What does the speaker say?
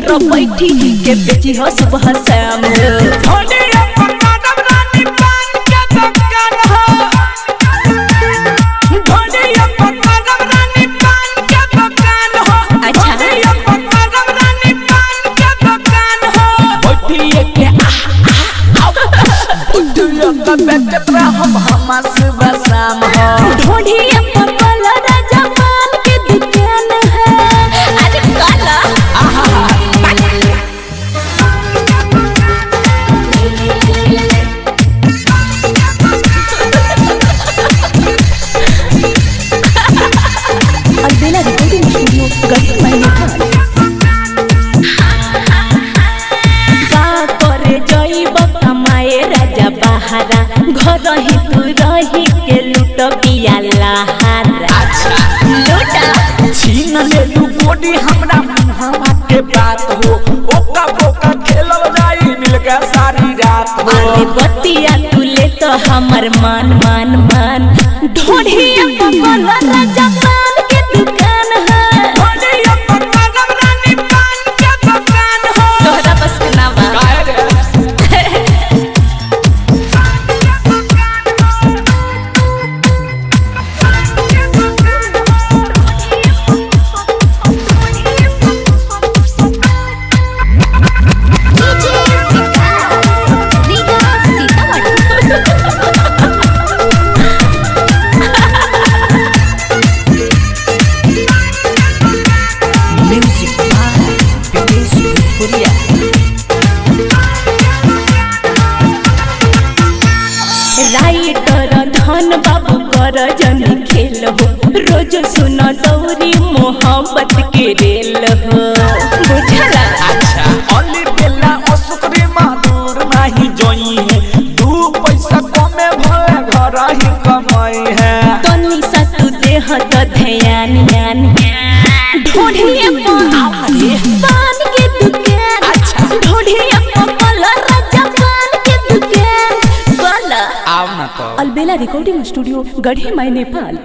भीतर बैठी के बेची हो सुबह शाम हम सुबह शाम ढोढ़िया पपल राजा पान के दुकान है। अरे काला अलबेला रिकॉर्डिंग स्टूडियो गढ़ी मायने का करे जइब कमाए राजा बहारा घर ही तू रही के लूट पिया लहारा लूटा छीन ले तू गोडी हमरा मुहावा के बात हो ओका बोका खेलल जाई मिल के सारी रात हो अरे बतिया तू ले तो हमर मान मान मान ढोढ़िया पपल राजा पान के दुकान है। ढोढ़िया पपल रानी पान के दुकान हो तोहरा बस के ना बा राइटर धन बाबू कर जन खेल हो रोज सुन दौरी मोहब्बत के रेल हो बुझला। अच्छा अली बेला असुकरी मादूर नाही जोई है दू पैसा कमे भले घर ही कमाई है तनी सा तू देह तो ध्यान यान ढोढ़िया पान के दुकान ढोढ़िया पपल राजा पान के दुकान बोला आव ना तो अलबेला रिकॉर्डिंग स्टूडियो गढ़ी मायने नेपाल।